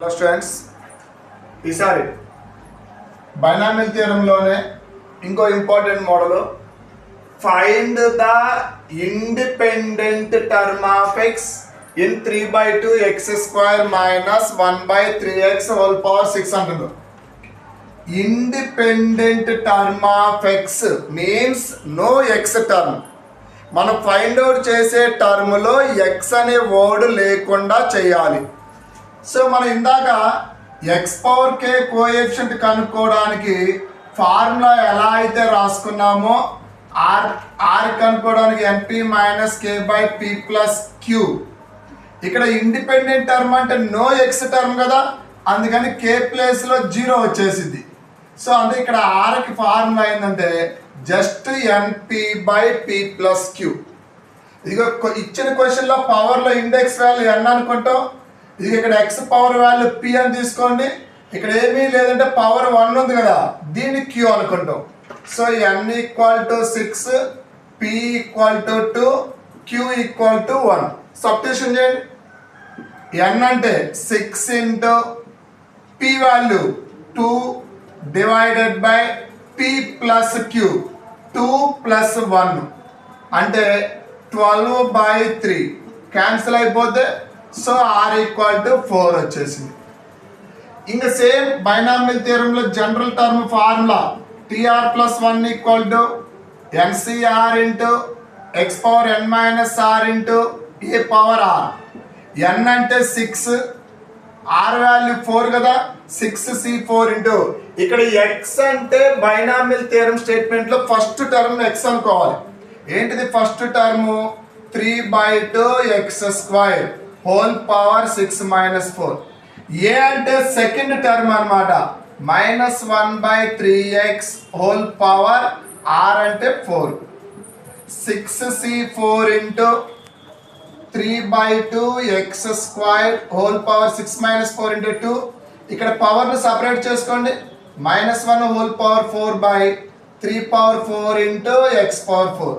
Hello students, ఈసారి binomial థియరంలోనే ఇంకో important model find the independent term of x in 3/2 x square minus 1/3x whole power 6 అంటున్నారు. Independent term of x means no x term. మనం find out చేసే టర్మ్లో X అనే word లేకుండా చేయాలి. సో మనం ఇందాక ఎక్స్ పవర్ కే కోఎఫిషియంట్ కనుక్కోవడానికి ఫార్ములా ఎలా అయితే రాసుకున్నామో ఆర్ కనుక్కోవడానికి NP minus K by P plus Q. ఇక్కడ ఇండిపెండెంట్ టర్మ్ అంటే నో ఎక్స్ టర్మ్ కదా, అందుకని కే ప్లేస్లో 0 వచ్చేసింది. సో అందుకే ఇక్కడ ఆర్కి ఫార్ములా ఏంటంటే just NP by P plus Q. ఇదిగో ఇచ్చిన క్వశ్చన్లో పవర్లో ఇండెక్స్ వాల్యూ ఎన్ అనుకుంటాం. ఇది ఇక్కడ ఎక్స్ పవర్ వాల్యూ పి అని తీసుకోండి. ఇక్కడ ఏమీ లేదంటే పవర్ 1 ఉంది కదా, దీన్ని క్యూ అనుకుంటాం. So N equal to 6, P equal to 2, Q equal to 1. Substitution చేయండి. ఎన్ అంటే 6 into P value 2 divided by P plus Q 2 plus 1 అంటే 12/3 క్యాన్సిల్ అయిపోతే సో ఆర్ ఈక్వల్ టు 4 వచ్చేసింది. ఇంకా సేమ్ బైనామియల్ థియరంలో general term formula TR plus 1 equal to NCR into x power N minus are into A power R. N అంటే 6, are value 4 కదా, 6c4 into ఇక్కడ x అంటే binomial theorem స్టేట్మెంట్లో first term x అనుకోవాలి. ఏంటిది first term? 3/2 x square whole power 6 minus 4. A అంటే second term అనమాట, -1/3x whole power are అంటే 4. 6c4 into 3/2 x square whole power 6 minus 4 into 2. ఇక్కడ పవర్ను సపరేట్ చేసుకోండి. -1 whole power 4/3 power 4 into x power 4.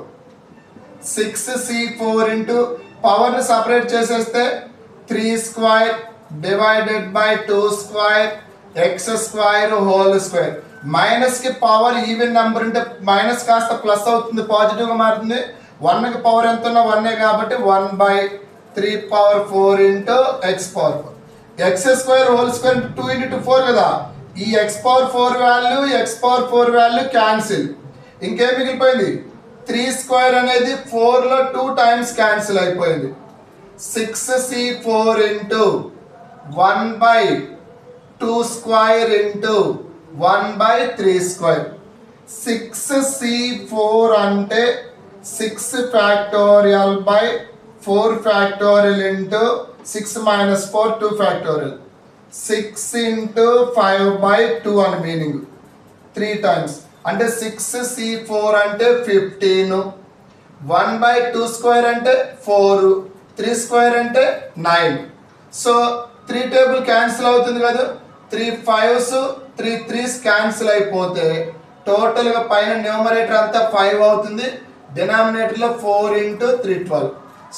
6c4 into పవర్ని separate చేసేస్తే 3 square divided by 2 square x square whole square. మైనస్కి power even number ఉంటే minus కాస్త plus అవుతుంది, పాజిటివ్గా మారుతుంది. 1కి పవర్ ఎంత ఉన్నా 1 కాబట్టి 1/3 power 4 into x power 4. X square whole square 2 into 4 కదా, ఈ X power 4 value X power 4 value cancel. ఇంకేం మిగిలిపోయింది? 3 స్క్వేర్ అనేది 4లో 2 టైమ్స్ క్యాన్సిల్ అయిపోయింది. 6c4 into 1/2 square into 1/3 square. 6c4 అంటే 6 factorial by 4 factorial into 6 minus 4 2 factorial. 6 into 5/2 అని meaning 3 times అంటే 6c4 అంటే 15. 1/2 స్క్వేర్ అంటే 4, 3 స్క్వేర్ అంటే 9. సో 3 టేబుల్ క్యాన్సిల్ అవుతుంది కదా, 3 5s 3 3s క్యాన్సిల్ అయిపోతే టోటల్గా పైన న్యూమరేటర్ అంతా 5 అవుతుంది, డినామినేటర్లో 4 ఇంటూ 3 12.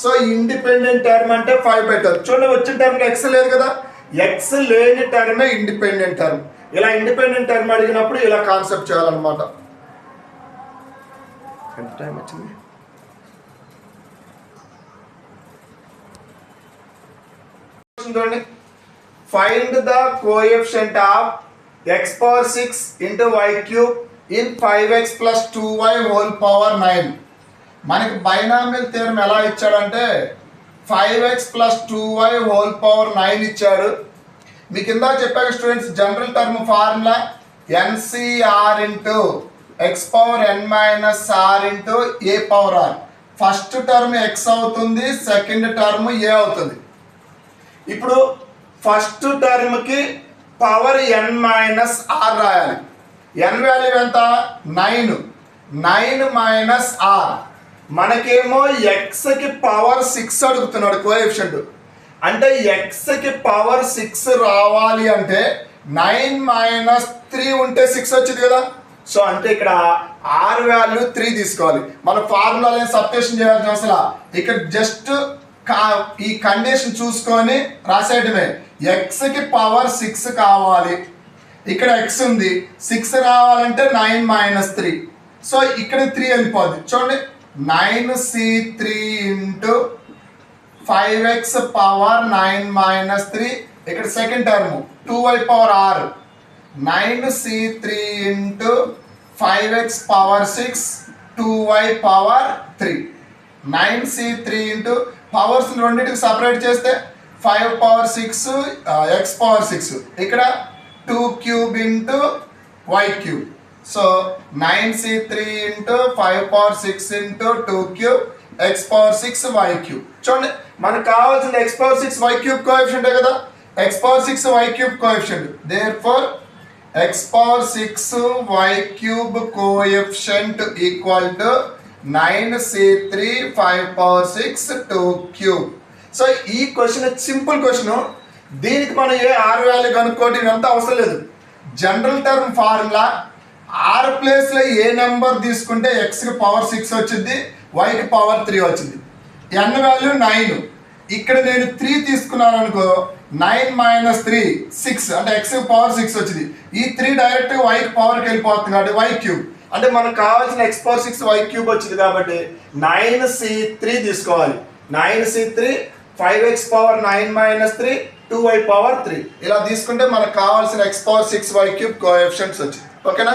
సో ఇండిపెండెంట్ టర్మ్ అంటే 5 పెట్టారు. చూడండి, వచ్చిన టర్మ్కి ఎక్స్ లేదు కదా, ఎక్స్ లేని టర్మే ఇండిపెండెంట్ టర్మ్. ఇలా ఇండిపెండెంట్ టర్మ్ అడిగినప్పుడు ఇలా కాన్సెప్ట్ చేయాలన్నమాట. ఎంత టైం వచ్చింది? చూడండి, find the coefficient of x power 6 into y cube in 5x plus 2y whole power 9. మనకి బైనామియల్ థియరం ఎలా ఇచ్చాడంటే 5x plus 2y whole power 9 ఇచ్చాడు. మీ కింద చెప్పాక students general term formula NCR into x power N minus are into A power r. First term x అవుతుంది, second term a అవుతుంది. ఇప్పుడు ఫస్ట్ టర్మ్కి పవర్ ఎన్ మైనస్ ఆర్ రాయాలి. ఎన్ వాల్యూ ఎంత? 9. 9 మైనస్ ఆర్. మనకేమో ఎక్స్కి పవర్ 6 అడుగుతున్నాడు కోఎఫిషియంట్. అంటే ఎక్స్కి power 6 రావాలి అంటే 9 మైనస్ 3 ఉంటే 6 వచ్చింది కదా. సో అంటే ఇక్కడ ఆర్ వాల్యూ 3 తీసుకోవాలి. మన ఫార్ములా సబ్స్టిట్యూషన్ చేయాల్సిన అసలు ఇక్కడ జస్ట్ ఈ కండిషన్ చూసుకొని రాసేయడమే. ఎక్స్కి పవర్ 6 కావాలి. ఇక్కడ ఎక్స్ ఉంది, 6 రావాలంటే 9 - 3. సో ఇక్కడ 3 వెళ్ళిపోద్ది. చూడండి 9c3 ఇంటూ 5x పవర్ 9 - 3. ఇక్కడ second term 2y power r. 9c3 into 5x power 6 2y power 3. 9c3 into powers రెండింటికి సపరేట్ చేస్తే 5 పవర్ 6 x పవర్ 6. ఇక్కడ 2 cube into y cube. So 9c3 into 5 power 6 into 2 cube x power 6 y cube. చూడండి మనకు కావాల్సిన x power 6 y cube కోఎఫిషియంటే కదా, x power 6 y cube coefficient. Therefore x power 6 y cube coefficient equal to 9c3 5 power 6 2 cube. So ఈ question simple question. దీనికి మనం ఏ are value కనుక్కోవడం ఇదంతా అవసరం లేదు. జనరల్ టర్మ్ ఫార్ములా ఆర్ ప్లేస్లో ఏ నెంబర్ తీసుకుంటే ఎక్స్కి పవర్ 6 వచ్చింది, వైకి పవర్ 3 వచ్చింది. ఎన్ వాల్యూ 9. ఇక్కడ నేను 3 తీసుకున్నాను అనుకో, 9 - 3 6 అంటే ఎక్స్కి పవర్ 6 వచ్చింది. ఈ 3 డైరెక్ట్గా వైకి పవర్కి వెళ్ళిపోతుంది కాబట్టి వై క్యూబ్. అంటే మనకు కావాల్సిన x పవర్ 6 y క్యూబ్ వచ్చింది కాబట్టి 9c3 తీసుకోవాలి. 9c3 5x power 9 - 3 2y power 3. ఇలా తీసుకుంటే మనకు కావాల్సిన x power 6 y cube coefficients వచ్చింది. ఓకేనా?